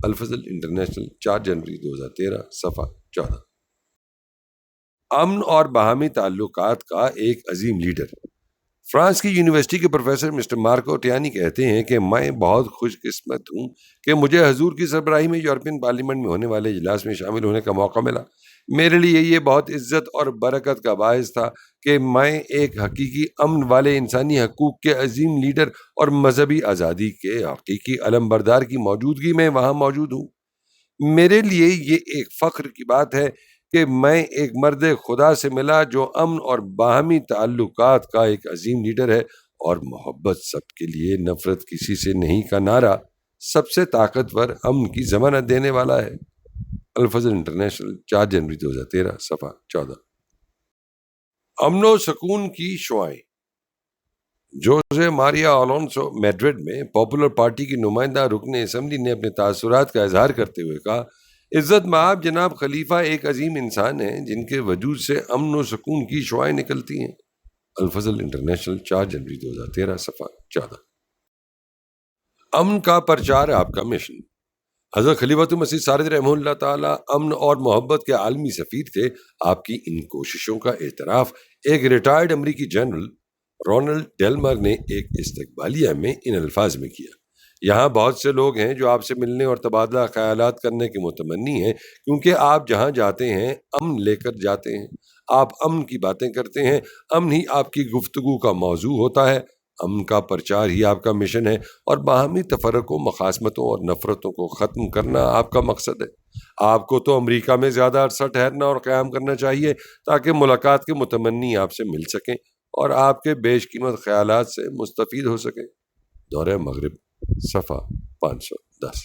الفضل انٹرنیشنل، 4 جنوری 2013، صفحہ 14۔ امن اور باہمی تعلقات کا ایک عظیم لیڈر فرانس کی یونیورسٹی کے پروفیسر مسٹر مارکو ٹیانی کہتے ہیں کہ میں بہت خوش قسمت ہوں کہ مجھے حضور کی سربراہی میں یورپین پارلیمنٹ میں ہونے والے اجلاس میں شامل ہونے کا موقع ملا۔ میرے لیے یہ بہت عزت اور برکت کا باعث تھا کہ میں ایک حقیقی امن والے انسانی حقوق کے عظیم لیڈر اور مذہبی آزادی کے حقیقی علم بردار کی موجودگی میں وہاں موجود ہوں۔ میرے لیے یہ ایک فخر کی بات ہے کہ میں ایک مرد خدا سے ملا جو امن اور باہمی تعلقات کا ایک عظیم لیڈر ہے اور محبت سب کے لیے، نفرت کسی سے نہیں کا نعرہ سب سے طاقتور امن کی ضمانت دینے والا ہے۔ الفضل انٹرنیشنل، 4 جنوری 2013، صفحہ 14۔ امن و سکون کی شعائیں جوزے ماریا الونسو میڈرڈ میں پاپولر پارٹی کی نمائندہ رکن اسمبلی نے اپنے تاثرات کا اظہار کرتے ہوئے کہا، عزت مآب جناب خلیفہ ایک عظیم انسان ہیں جن کے وجود سے امن و سکون کی شعائیں نکلتی ہیں۔ الفضل انٹرنیشنل، 4 جنوری 2013، صفحہ 14۔ امن کا پرچار آپ کا مشن حضرت خلیفۃ المسیح سارد رحمہ اللہ تعالیٰ امن اور محبت کے عالمی سفیر تھے۔ آپ کی ان کوششوں کا اعتراف ایک ریٹائرڈ امریکی جنرل رونلڈ ڈیلمر نے ایک استقبالیہ میں ان الفاظ میں کیا، یہاں بہت سے لوگ ہیں جو آپ سے ملنے اور تبادلہ خیالات کرنے کے متمنی ہیں، کیونکہ آپ جہاں جاتے ہیں امن لے کر جاتے ہیں، آپ امن کی باتیں کرتے ہیں، امن ہی آپ کی گفتگو کا موضوع ہوتا ہے، امن کا پرچار ہی آپ کا مشن ہے اور باہمی تفرقوں، مخاصمتوں اور نفرتوں کو ختم کرنا آپ کا مقصد ہے۔ آپ کو تو امریکہ میں زیادہ عرصہ ٹھہرنا اور قیام کرنا چاہیے تاکہ ملاقات کے متمنی آپ سے مل سکیں اور آپ کے بیش قیمت خیالات سے مستفید ہو سکیں۔ دورہ مغرب، صفحہ 510۔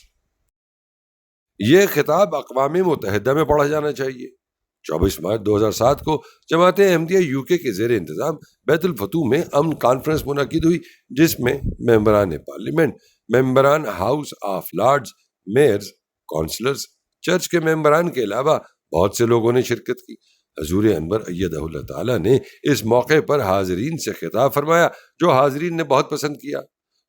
یہ خطاب اقوام متحدہ میں پڑھا جانا چاہیے۔ 24 مارچ 2007 کو جماعت احمدیہ UK کے زیر انتظام بیت الفتوح میں امن کانفرنس منعقد ہوئی، جس میں ممبران پارلیمنٹ، ممبران house of Lords, measures, councillors, church کے ممبران کے علاوہ بہت سے لوگوں نے شرکت کی۔ حضور انور ایدہ اللہ تعالیٰ نے اس موقع پر حاضرین سے خطاب فرمایا جو حاضرین نے بہت پسند کیا۔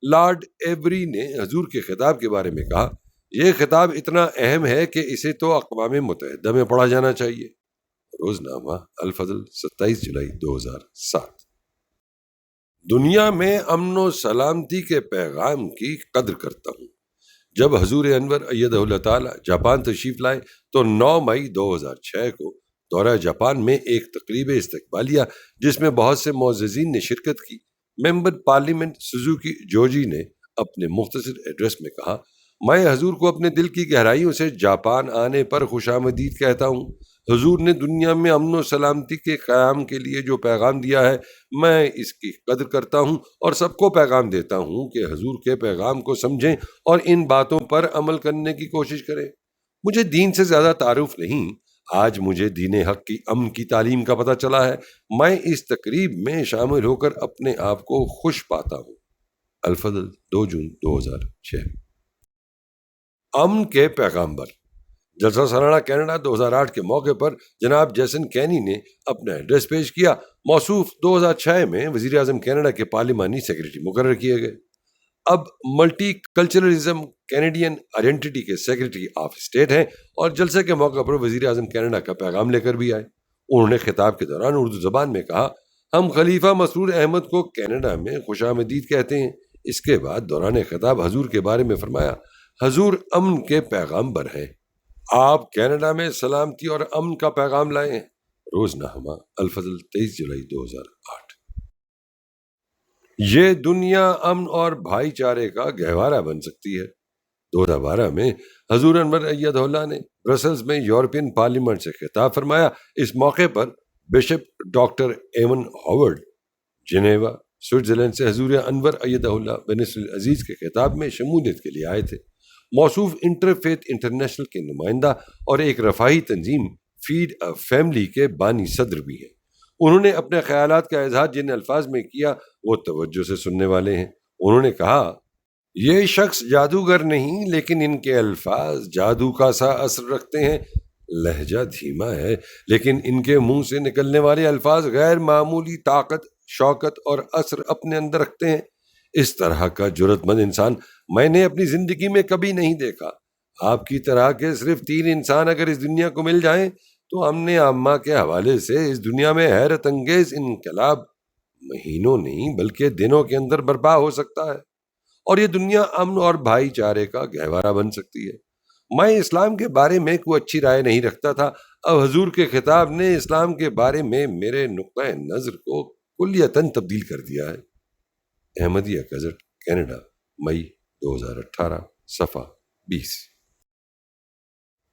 لارڈ ایوری نے حضور کے خطاب کے بارے میں کہا، یہ خطاب اتنا اہم ہے کہ اسے تو اقوام متحدہ میں پڑھا جانا چاہیے۔ روزنامہ الفضل، 27 جولائی 2007۔ دنیا میں امن و سلامتی کے پیغام کی قدر کرتا ہوں۔ جب حضور انور ایدہ اللہ تعالیٰ جاپان تشریف لائے تو 9 مئی 2006 کو دورہ جاپان میں ایک تقریب استقبالیہ جس میں بہت سے معززین نے شرکت کی، ممبر پارلیمنٹ سوزوکی جوجی نے اپنے مختصر ایڈریس میں کہا، میں حضور کو اپنے دل کی گہرائیوں سے جاپان آنے پر خوش آمدید کہتا ہوں۔ حضور نے دنیا میں امن و سلامتی کے قیام کے لیے جو پیغام دیا ہے، میں اس کی قدر کرتا ہوں اور سب کو پیغام دیتا ہوں کہ حضور کے پیغام کو سمجھیں اور ان باتوں پر عمل کرنے کی کوشش کریں۔ مجھے دین سے زیادہ تعارف نہیں، آج مجھے دین حق کی امن کی تعلیم کا پتہ چلا ہے، میں اس تقریب میں شامل ہو کر اپنے آپ کو خوش پاتا ہوں۔ الفضل 2 جون 2006۔ امن کے پیغامبر۔ جلسہ سالانہ کینیڈا 2008 کے موقع پر جناب جیسن کینی نے اپنا ایڈریس پیش کیا۔ موصوف 2006 میں وزیر اعظم کینیڈا کے پارلیمانی سیکرٹری مقرر کیے گئے۔ اب ملٹی کلچرلزم کینیڈین آئیڈینٹی کے سیکرٹری آف اسٹیٹ ہیں اور جلسے کے موقع پر وزیر اعظم کینیڈا کا پیغام لے کر بھی آئے۔ انہوں نے خطاب کے دوران اردو زبان میں کہا، ہم خلیفہ مسرور احمد کو کینیڈا میں خوش آمدید کہتے ہیں۔ اس کے بعد دوران خطاب حضور کے بارے میں فرمایا، حضور امن کے پیغامبر ہیں، آپ کینیڈا میں سلامتی اور امن کا پیغام لائے ہیں۔ روزنامہ الفضل 23 جولائی 2008۔ یہ دنیا امن اور بھائی چارے کا گہوارہ بن سکتی ہے۔ 2012 میں حضور انور ایدہ اللہ نے برسلز میں یورپین پارلیمنٹ سے خطاب فرمایا۔ اس موقع پر bishop doctor Evan Howard Geneva Switzerland سے حضور انور ایدہ اللہ بنصر العزیز کے خطاب میں شمولیت کے لیے آئے تھے۔ موصوف انٹرفیتھ انٹرنیشنل کے نمائندہ اور ایک رفاہی تنظیم فیڈ اے فیملی کے بانی صدر بھی ہیں۔ انہوں نے اپنے خیالات کا اظہار جن الفاظ میں کیا وہ توجہ سے سننے والے ہیں۔ انہوں نے کہا، یہ شخص جادوگر نہیں لیکن ان کے الفاظ جادو کا سا اثر رکھتے ہیں۔ لہجہ دھیما ہے لیکن ان کے منہ سے نکلنے والے الفاظ غیر معمولی طاقت، شوکت اور اثر اپنے اندر رکھتے ہیں۔ اس طرح کا جرأت مند انسان میں نے اپنی زندگی میں کبھی نہیں دیکھا۔ آپ کی طرح کے صرف 3 انسان اگر اس دنیا کو مل جائیں تو امن عامہ کے حوالے سے اس دنیا میں حیرت انگیز انقلاب مہینوں نہیں بلکہ دنوں کے اندر برپا ہو سکتا ہے، اور یہ دنیا امن اور بھائی چارے کا گہوارہ بن سکتی ہے۔ میں اسلام کے بارے میں کوئی اچھی رائے نہیں رکھتا تھا، اب حضور کے خطاب نے اسلام کے بارے میں میرے نقطۂ نظر کو کلیتاً تبدیل کر دیا ہے۔ احمدیہ گزٹ کینیڈا مئی 2018 صفحہ 20۔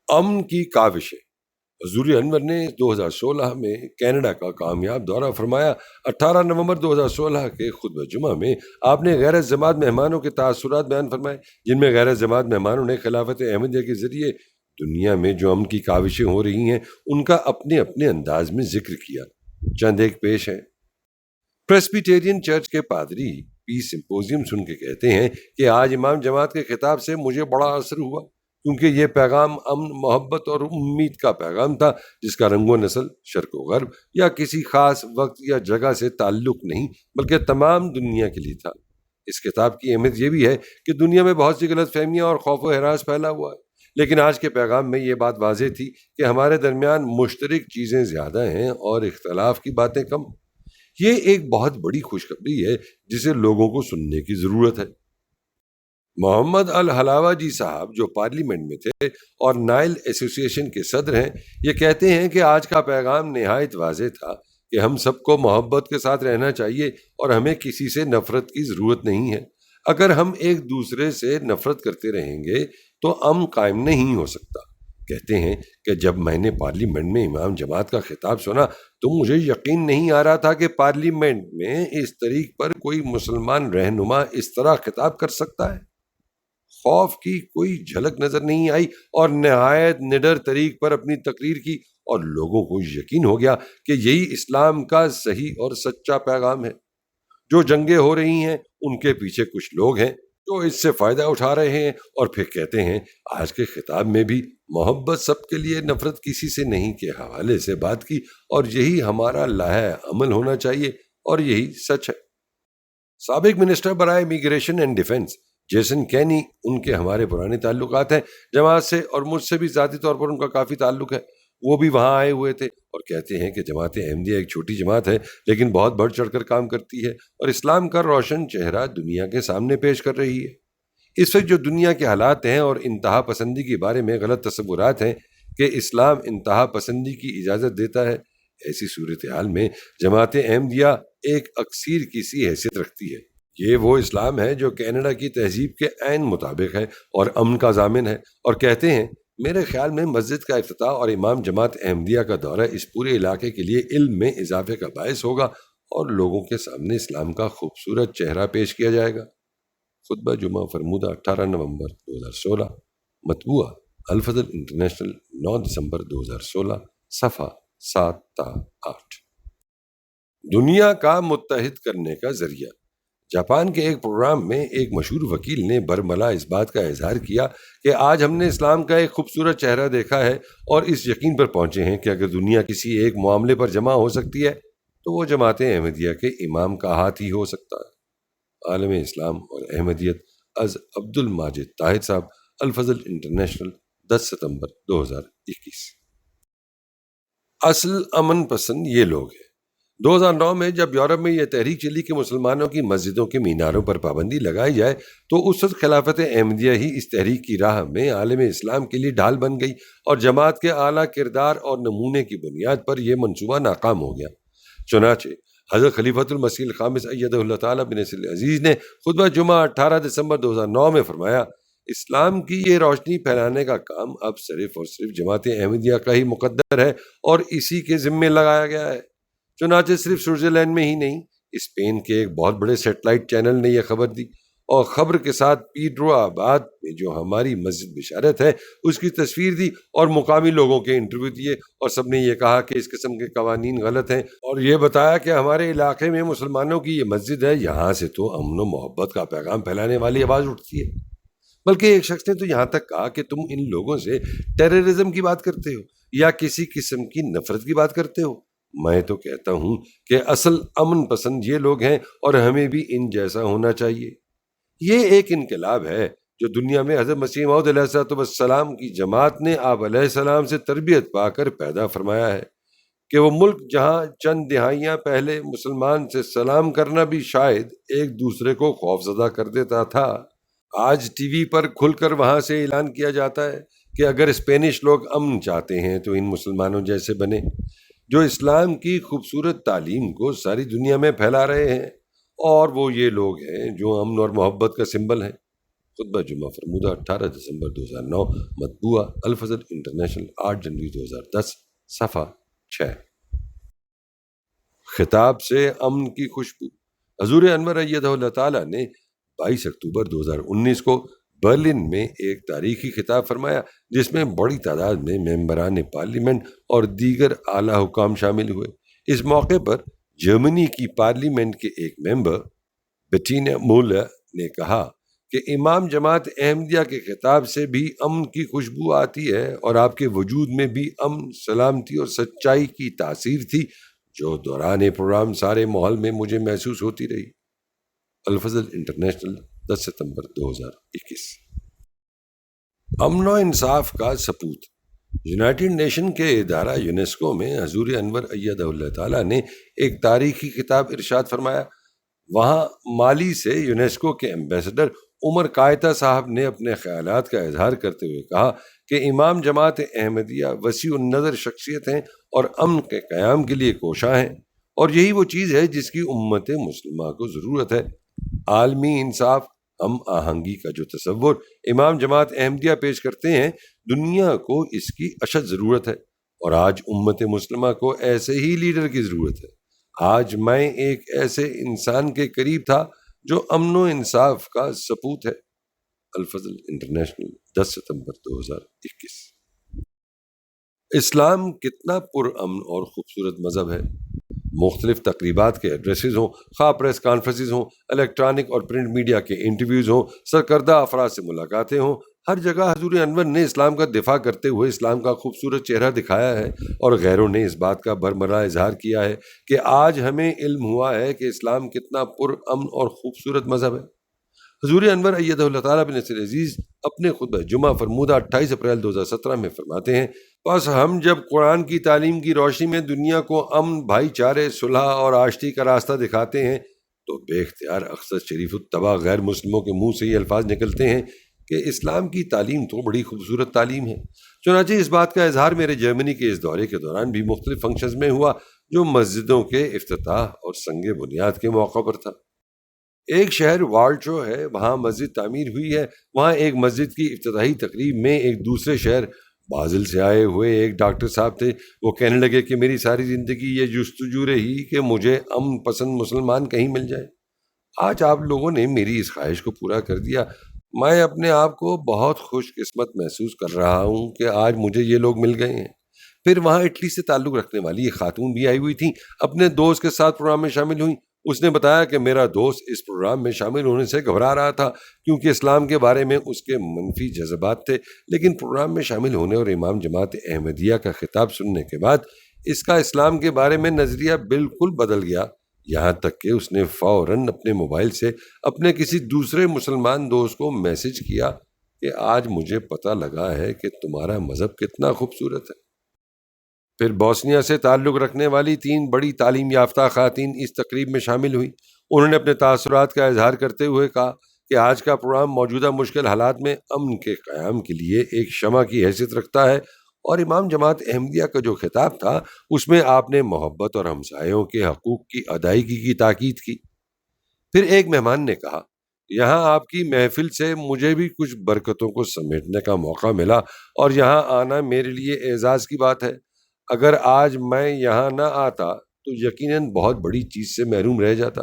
امن کی کاوشیں۔ حضور انور نے 2016 میں کینیڈا کا کامیاب دورہ فرمایا۔ 18 نومبر 2016 کے خطبہ جمعہ میں آپ نے غیر جماعت مہمانوں کے تاثرات بیان فرمائے، جن میں غیر جماعت مہمانوں نے خلافت احمدیہ کے ذریعے دنیا میں جو امن کی کاوشیں ہو رہی ہیں ان کا اپنے اپنے انداز میں ذکر کیا۔ چند ایک پیش ہیں۔ پریسبیٹیرین چرچ کے پادری پیس سمپوزیم سن کے کہتے ہیں کہ آج امام جماعت کے خطاب سے مجھے بڑا اثر ہوا، کیونکہ یہ پیغام امن، محبت اور امید کا پیغام تھا، جس کا رنگ و نسل، شرق و غرب یا کسی خاص وقت یا جگہ سے تعلق نہیں بلکہ تمام دنیا کے لیے تھا۔ اس کتاب کی اہمیت یہ بھی ہے کہ دنیا میں بہت سی غلط فہمیاں اور خوف و ہراس پھیلا ہوا ہے، لیکن آج کے پیغام میں یہ بات واضح تھی کہ ہمارے درمیان مشترک چیزیں زیادہ ہیں اور اختلاف کی باتیں کم۔ یہ ایک بہت بڑی خوشخبری ہے جسے لوگوں کو سننے کی ضرورت ہے۔ محمد الحلاوہ جی صاحب جو پارلیمنٹ میں تھے اور نائل ایسوسی ایشن کے صدر ہیں، یہ کہتے ہیں کہ آج کا پیغام نہایت واضح تھا کہ ہم سب کو محبت کے ساتھ رہنا چاہیے اور ہمیں کسی سے نفرت کی ضرورت نہیں ہے۔ اگر ہم ایک دوسرے سے نفرت کرتے رہیں گے تو امن قائم نہیں ہو سکتا۔ کہتے ہیں کہ جب میں نے پارلیمنٹ میں امام جماعت کا خطاب سنا تو مجھے یقین نہیں آ رہا تھا کہ پارلیمنٹ میں اس طریق پر کوئی مسلمان رہنما اس طرح خطاب کر سکتا ہے۔ خوف کی کوئی جھلک نظر نہیں آئی اور نہایت نڈر طریق پر اپنی تقریر کی، اور لوگوں کو یقین ہو گیا کہ یہی اسلام کا صحیح اور سچا پیغام ہے۔ جو جنگیں ہو رہی ہیں ان کے پیچھے کچھ لوگ ہیں جو اس سے فائدہ اٹھا رہے ہیں، اور پھر کہتے ہیں آج کے خطاب میں بھی محبت سب کے لیے، نفرت کسی سے نہیں کے حوالے سے بات کی، اور یہی ہمارا لائحہ عمل ہونا چاہیے اور یہی سچ ہے۔ سابق منسٹر برائے immigration and defence Jason Kenney, ان کے ہمارے پرانے تعلقات ہیں جماعت سے، اور مجھ سے بھی ذاتی طور پر ان کا کافی تعلق ہے۔ وہ بھی وہاں آئے ہوئے تھے اور کہتے ہیں کہ جماعت احمدیہ ایک چھوٹی جماعت ہے لیکن بہت بڑھ چڑھ کر کام کرتی ہے اور اسلام کا روشن چہرہ دنیا کے سامنے پیش کر رہی ہے۔ اس وقت جو دنیا کے حالات ہیں اور انتہا پسندی کے بارے میں غلط تصورات ہیں کہ اسلام انتہا پسندی کی اجازت دیتا ہے، ایسی صورتحال میں جماعت احمدیہ ایک اکثیر کی سی حیثیت رکھتی ہے۔ یہ وہ اسلام ہے جو کینیڈا کی تہذیب کے عین مطابق ہے اور امن کا ضامن ہے، اور کہتے ہیں میرے خیال میں مسجد کا افتتاح اور امام جماعت احمدیہ کا دورہ اس پورے علاقے کے لیے علم میں اضافے کا باعث ہوگا اور لوگوں کے سامنے اسلام کا خوبصورت چہرہ پیش کیا جائے گا۔ خطبہ جمعہ فرمودہ 18 نومبر 2016، مطبوعہ الفضل انٹرنیشنل 9 دسمبر 2016، صفحہ 7 تا 8۔ دنیا کا متحد کرنے کا ذریعہ۔ جاپان کے ایک پروگرام میں ایک مشہور وکیل نے برملا اس بات کا اظہار کیا کہ آج ہم نے اسلام کا ایک خوبصورت چہرہ دیکھا ہے اور اس یقین پر پہنچے ہیں کہ اگر دنیا کسی ایک معاملے پر جمع ہو سکتی ہے تو وہ جماعت احمدیہ کے امام کا ہاتھ ہی ہو سکتا ہے۔ عالم اسلام اور احمدیت از عبد الماجد طاہر صاحب، الفضل انٹرنیشنل، 10 ستمبر 2021۔ اصل امن پسند یہ لوگ ہیں۔ 2009 میں جب یورپ میں یہ تحریک چلی کہ مسلمانوں کی مسجدوں کے میناروں پر پابندی لگائی جائے تو اس وقت خلافت احمدیہ ہی اس تحریک کی راہ میں عالم اسلام کے لیے ڈھال بن گئی اور جماعت کے اعلیٰ کردار اور نمونے کی بنیاد پر یہ منصوبہ ناکام ہو گیا۔ چنانچہ حضرت خلیفۃ المسیح الخامس ایدہ اللہ تعالیٰ بن نصر العزیز نے خطبہ جمعہ 18 دسمبر 2009 میں فرمایا، اسلام کی یہ روشنی پھیلانے کا کام اب صرف اور صرف جماعت احمدیہ کا ہی مقدر ہے اور اسی کے ذمے لگایا گیا ہے۔ چنانچہ صرف سوئٹزرلینڈ میں ہی نہیں، اسپین کے ایک بہت بڑے سیٹلائٹ چینل نے یہ خبر دی اور خبر کے ساتھ پیڈرو آباد میں جو ہماری مسجد بشارت ہے اس کی تصویر دی اور مقامی لوگوں کے انٹرویو دیے اور سب نے یہ کہا کہ اس قسم کے قوانین غلط ہیں اور یہ بتایا کہ ہمارے علاقے میں مسلمانوں کی یہ مسجد ہے، یہاں سے تو امن و محبت کا پیغام پھیلانے والی آواز اٹھتی ہے۔ بلکہ ایک شخص نے تو یہاں تک کہا کہ تم ان لوگوں سے ٹیررزم کی بات کرتے ہو یا کسی قسم کی نفرت کی بات کرتے ہو۔ میں تو کہتا ہوں کہ اصل امن پسند یہ لوگ ہیں اور ہمیں بھی ان جیسا ہونا چاہیے۔ یہ ایک انقلاب ہے جو دنیا میں حضرت مسیح موعود علیہ السلام کی جماعت نے آپ علیہ السلام سے تربیت پا کر پیدا فرمایا ہے کہ وہ ملک جہاں چند دہائیاں پہلے مسلمان سے سلام کرنا بھی شاید ایک دوسرے کو خوفزدہ کر دیتا تھا، آج ٹی وی پر کھل کر وہاں سے اعلان کیا جاتا ہے کہ اگر اسپینش لوگ امن چاہتے ہیں تو ان مسلمانوں جیسے بنے جو اسلام کی خوبصورت تعلیم کو ساری دنیا میں پھیلا رہے ہیں، اور وہ یہ لوگ ہیں جو امن اور محبت کا سمبل ہیں۔ خطبہ جمعہ فرمودہ 18 دسمبر 2009، مطبوعہ الفضل انٹرنیشنل، 8 جنوری 2010، صفحہ 6۔ خطاب سے امن کی خوشبو۔ حضور انور ایدہ اللہ تعالیٰ نے 22 اکتوبر 2019 کو برلن میں ایک تاریخی خطاب فرمایا جس میں بڑی تعداد میں ممبران پارلیمنٹ اور دیگر اعلیٰ حکام شامل ہوئے۔ اس موقع پر جرمنی کی پارلیمنٹ کے ایک ممبر بیٹینا مولر نے کہا کہ امام جماعت احمدیہ کے خطاب سے بھی امن کی خوشبو آتی ہے اور آپ کے وجود میں بھی امن، سلامتی اور سچائی کی تاثیر تھی جو دوران پروگرام سارے ماحول میں مجھے محسوس ہوتی رہی۔ الفضل انٹرنیشنل، 10 ستمبر 2021۔ امن و انصاف کا سپوت۔ یونائٹڈ نیشن کے ادارہ یونیسکو میں حضور انور ایدہ اللہ تعالیٰ نے ایک تاریخی خطاب ارشاد فرمایا۔ وہاں مالی سے یونیسکو کے ایمبیسڈر عمر قائتہ صاحب نے اپنے خیالات کا اظہار کرتے ہوئے کہا کہ امام جماعت احمدیہ وسیع النظر شخصیت ہیں اور امن کے قیام کے لیے کوشاں ہیں، اور یہی وہ چیز ہے جس کی امت مسلمہ کو ضرورت ہے۔ عالمی انصاف، ہم آہنگی کا جو تصور امام جماعت احمدیہ پیش کرتے ہیں، دنیا کو اس کی اشد ضرورت ہے، اور آج امت مسلمہ کو ایسے ہی لیڈر کی ضرورت ہے۔ آج میں ایک ایسے انسان کے قریب تھا جو امن و انصاف کا سپوت ہے۔ الفضل انٹرنیشنل، 10 ستمبر 2021۔ اسلام کتنا پرامن اور خوبصورت مذہب ہے۔ مختلف تقریبات کے ایڈریسز ہوں، خواہ پریس کانفرنسز ہوں، الیکٹرانک اور پرنٹ میڈیا کے انٹرویوز ہوں، سرکردہ افراد سے ملاقاتیں ہوں، ہر جگہ حضور انور نے اسلام کا دفاع کرتے ہوئے اسلام کا خوبصورت چہرہ دکھایا ہے، اور غیروں نے اس بات کا برملا اظہار کیا ہے کہ آج ہمیں علم ہوا ہے کہ اسلام کتنا پرامن اور خوبصورت مذہب ہے۔ حضور انور ایدہ اللہ تعالیٰ بن نصر العزیز اپنے خطبہ جمعہ فرمودہ 28 اپریل 2017 میں فرماتے ہیں، بس ہم جب قرآن کی تعلیم کی روشنی میں دنیا کو امن، بھائی چارے، صلح اور آشتی کا راستہ دکھاتے ہیں تو بے اختیار اکثر شریف الطبع غیر مسلموں کے منہ سے یہ الفاظ نکلتے ہیں کہ اسلام کی تعلیم تو بڑی خوبصورت تعلیم ہے۔ چنانچہ اس بات کا اظہار میرے جرمنی کے اس دورے کے دوران بھی مختلف فنکشنز میں ہوا جو مسجدوں کے افتتاح اور سنگ بنیاد کے موقع پر تھا۔ ایک شہر والچو ہے، وہاں مسجد تعمیر ہوئی ہے۔ وہاں ایک مسجد کی افتتاحی تقریب میں ایک دوسرے شہر بازل سے آئے ہوئے ایک ڈاکٹر صاحب تھے۔ وہ کہنے لگے کہ میری ساری زندگی یہ جستجو رہی کہ مجھے امن پسند مسلمان کہیں مل جائے۔ آج آپ لوگوں نے میری اس خواہش کو پورا کر دیا۔ میں اپنے آپ کو بہت خوش قسمت محسوس کر رہا ہوں کہ آج مجھے یہ لوگ مل گئے ہیں۔ پھر وہاں اٹلی سے تعلق رکھنے والی ایک خاتون بھی آئی ہوئی تھی، اپنے دوست کے ساتھ پروگرام میں شامل ہوئی۔ اس نے بتایا کہ میرا دوست اس پروگرام میں شامل ہونے سے گھبرا رہا تھا کیونکہ اسلام کے بارے میں اس کے منفی جذبات تھے، لیکن پروگرام میں شامل ہونے اور امام جماعت احمدیہ کا خطاب سننے کے بعد اس کا اسلام کے بارے میں نظریہ بالکل بدل گیا، یہاں تک کہ اس نے فوراً اپنے موبائل سے اپنے کسی دوسرے مسلمان دوست کو میسج کیا کہ آج مجھے پتہ لگا ہے کہ تمہارا مذہب کتنا خوبصورت ہے۔ پھر بوسنیا سے تعلق رکھنے والی 3 بڑی تعلیم یافتہ خواتین اس تقریب میں شامل ہوئیں۔ انہوں نے اپنے تاثرات کا اظہار کرتے ہوئے کہا کہ آج کا پروگرام موجودہ مشکل حالات میں امن کے قیام کے لیے ایک شمع کی حیثیت رکھتا ہے، اور امام جماعت احمدیہ کا جو خطاب تھا اس میں آپ نے محبت اور ہمسایوں کے حقوق کی ادائیگی کی تاکید کی۔ پھر ایک مہمان نے کہا، یہاں آپ کی محفل سے مجھے بھی کچھ برکتوں کو سمیٹنے کا موقع ملا اور یہاں آنا میرے لیے اعزاز کی بات ہے۔ اگر آج میں یہاں نہ آتا تو یقیناً بہت بڑی چیز سے محروم رہ جاتا۔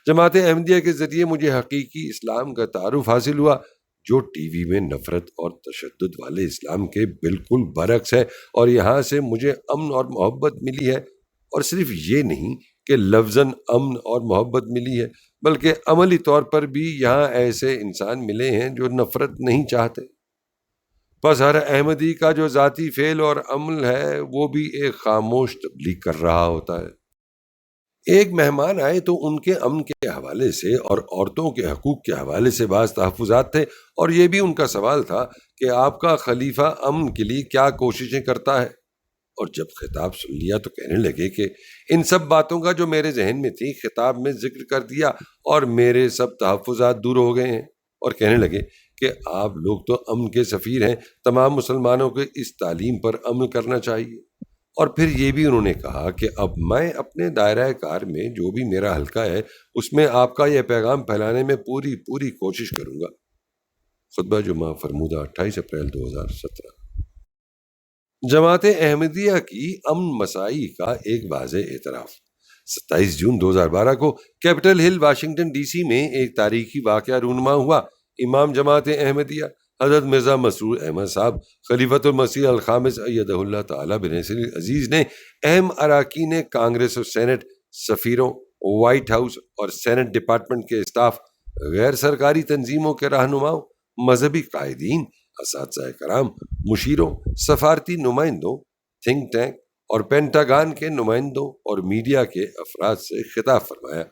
جماعت احمدیہ کے ذریعے مجھے حقیقی اسلام کا تعارف حاصل ہوا جو ٹی وی میں نفرت اور تشدد والے اسلام کے بالکل برعکس ہے، اور یہاں سے مجھے امن اور محبت ملی ہے، اور صرف یہ نہیں کہ لفظاً امن اور محبت ملی ہے بلکہ عملی طور پر بھی یہاں ایسے انسان ملے ہیں جو نفرت نہیں چاہتے۔ بس ہر احمدی کا جو ذاتی فعل اور عمل ہے وہ بھی ایک خاموش تبلیغ کر رہا ہوتا ہے۔ ایک مہمان آئے تو ان کے امن کے حوالے سے اور عورتوں کے حقوق کے حوالے سے بعض تحفظات تھے، اور یہ بھی ان کا سوال تھا کہ آپ کا خلیفہ امن کے لیے کیا کوششیں کرتا ہے۔ اور جب خطاب سن لیا تو کہنے لگے کہ ان سب باتوں کا جو میرے ذہن میں تھی خطاب میں ذکر کر دیا اور میرے سب تحفظات دور ہو گئے ہیں، اور کہنے لگے کہ آپ لوگ تو امن کے سفیر ہیں، تمام مسلمانوں کو اس تعلیم پر عمل کرنا چاہیے۔ اور پھر یہ بھی انہوں نے کہا کہ اب میں اپنے دائرہ کار میں جو بھی میرا حلقہ ہے اس میں آپ کا یہ پیغام پھیلانے میں پوری کوشش کروں گا۔ خطبہ جمعہ فرمودہ 28 اپریل 2017۔ جماعت احمدیہ کی امن مساعی کا ایک واضح اعتراف۔ 27 جون 2012 کو کیپٹل ہل واشنگٹن ڈی سی میں ایک تاریخی واقعہ رونما ہوا۔ امام جماعت احمدیہ حضرت مرزا مسرور احمد صاحب خلیفۃ المسیح الخامس ایدہ اللہ تعالی بنصر العزیز نے اہم اراکین کانگریس اور سینٹ، سفیروں، وائٹ ہاؤس اور سینٹ ڈپارٹمنٹ کے اسٹاف، غیر سرکاری تنظیموں کے رہنماؤں، مذہبی قائدین، اساتذہ کرام، مشیروں، سفارتی نمائندوں، تھنک ٹینک اور پینٹاگان کے نمائندوں اور میڈیا کے افراد سے خطاب فرمایا۔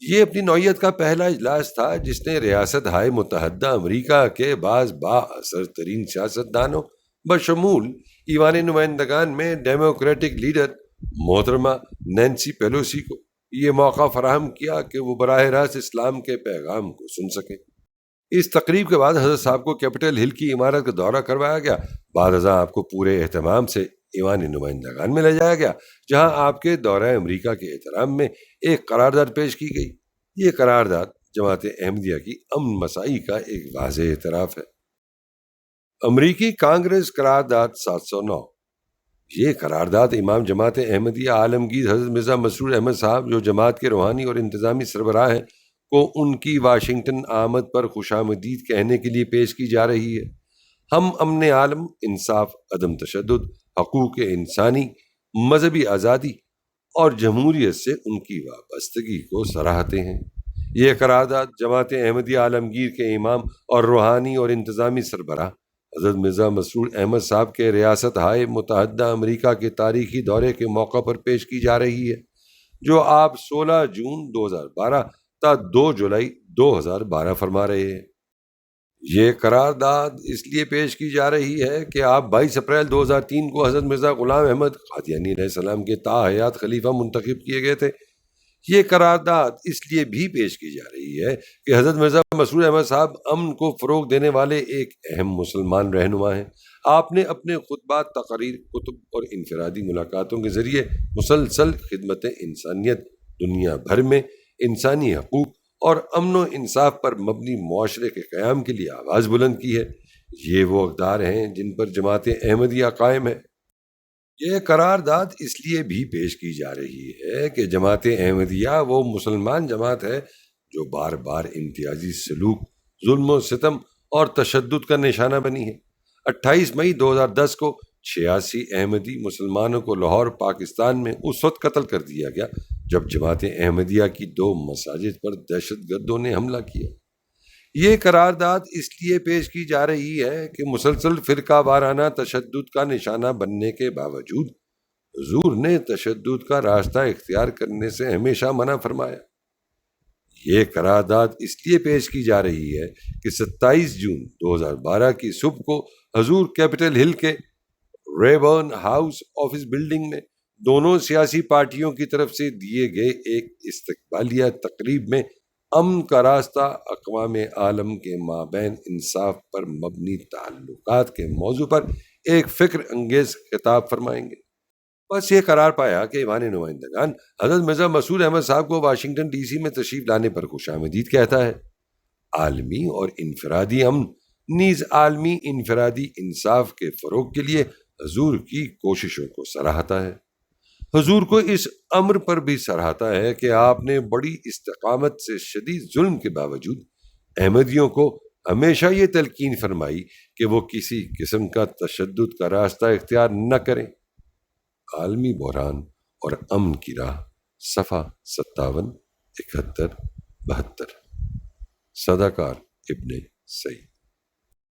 یہ اپنی نوعیت کا پہلا اجلاس تھا جس نے ریاست ہائے متحدہ امریکہ کے بعض با اثر ترین سیاستدانوں بشمول ایوان نمائندگان میں ڈیموکریٹک لیڈر محترمہ نینسی پیلوسی کو یہ موقع فراہم کیا کہ وہ براہ راست اسلام کے پیغام کو سن سکیں۔ اس تقریب کے بعد حضرت صاحب کو کیپٹل ہل کی عمارت کا دورہ کروایا گیا۔ بعد ازاں آپ کو پورے اہتمام سے ایوان نمائندگان میں لے جایا گیا، جہاں آپ کے دورہ امریکہ کے احترام میں ایک قرارداد پیش کی گئی۔ یہ قرارداد جماعت احمدیہ کی امن مساعی کا ایک واضح اعتراف ہے۔ امریکی کانگریس قرارداد 709۔ یہ قرارداد امام جماعت احمدیہ عالمگیر حضرت مرزا مسرور احمد صاحب جو جماعت کے روحانی اور انتظامی سربراہ ہیں کو ان کی واشنگٹن آمد پر خوش آمدید کہنے کے لیے پیش کی جا رہی ہے۔ ہم امن عالم، انصاف، عدم تشدد، حقوق انسانی، مذہبی آزادی اور جمہوریت سے ان کی وابستگی کو سراہتے ہیں۔ یہ قرارداد جماعت احمدیہ عالمگیر کے امام اور روحانی اور انتظامی سربراہ حضرت مرزا مسرور احمد صاحب کے ریاست ہائے متحدہ امریکہ کے تاریخی دورے کے موقع پر پیش کی جا رہی ہے، جو آپ 16 جون 2012 تا 2 جولائی 2012 فرما رہے ہیں۔ یہ قرارداد اس لیے پیش کی جا رہی ہے کہ آپ 22 اپریل 2003 کو حضرت مرزا غلام احمد قادیانی علیہ السلام کے تاحیات خلیفہ منتخب کیے گئے تھے۔ یہ قرارداد اس لیے بھی پیش کی جا رہی ہے کہ حضرت مرزا مسرور احمد صاحب امن کو فروغ دینے والے ایک اہم مسلمان رہنما ہیں۔ آپ نے اپنے خطبات، تقاریر، کتب اور انفرادی ملاقاتوں کے ذریعے مسلسل خدمت انسانیت، دنیا بھر میں انسانی حقوق اور امن و انصاف پر مبنی معاشرے کے قیام کے لیے آواز بلند کی ہے۔ یہ وہ اقدار ہیں جن پر جماعت احمدیہ قائم ہے۔ یہ قرارداد اس لیے بھی پیش کی جا رہی ہے کہ جماعت احمدیہ وہ مسلمان جماعت ہے جو بار بار امتیازی سلوک ظلم و ستم اور تشدد کا نشانہ بنی ہے۔ 28 مئی 2010 کو 86 احمدی مسلمانوں کو لاہور پاکستان میں اس وقت قتل کر دیا گیا جب جماعت احمدیہ کی 2 مساجد پر دہشت گردوں نے حملہ کیا۔ یہ قرارداد اس لیے پیش کی جا رہی ہے کہ مسلسل فرقہ وارانہ تشدد کا نشانہ بننے کے باوجود حضور نے تشدد کا راستہ اختیار کرنے سے ہمیشہ منع فرمایا۔ یہ قرارداد اس لیے پیش کی جا رہی ہے کہ 27 جون 2012 کی صبح کو حضور کیپٹل ہل کے ریبرن ہاؤس آفس بلڈنگ میں دونوں سیاسی پارٹیوں کی طرف سے دیے گئے ایک استقبالیہ تقریب میں امن کا راستہ اقوام عالم کے مابین انصاف پر مبنی تعلقات کے موضوع پر ایک فکر انگیز خطاب فرمائیں گے۔ بس یہ قرار پایا کہ ایوان نمائندگان حضرت مرزا مسعود احمد صاحب کو واشنگٹن ڈی سی میں تشریف لانے پر خوش آمدید کہتا ہے۔ عالمی اور انفرادی امن نیز عالمی انفرادی انصاف کے فروغ کے لیے حضور کی کوششوں کو سراہتا ہے۔ حضور کو اس امر پر بھی سراہتا ہے کہ آپ نے بڑی استقامت سے شدید ظلم کے باوجود احمدیوں کو ہمیشہ یہ تلقین فرمائی کہ وہ کسی قسم کا تشدد کا راستہ اختیار نہ کریں۔ عالمی بحران اور امن کی راہ، صفحہ 57، 71، 72۔ صداقار ابن سعید۔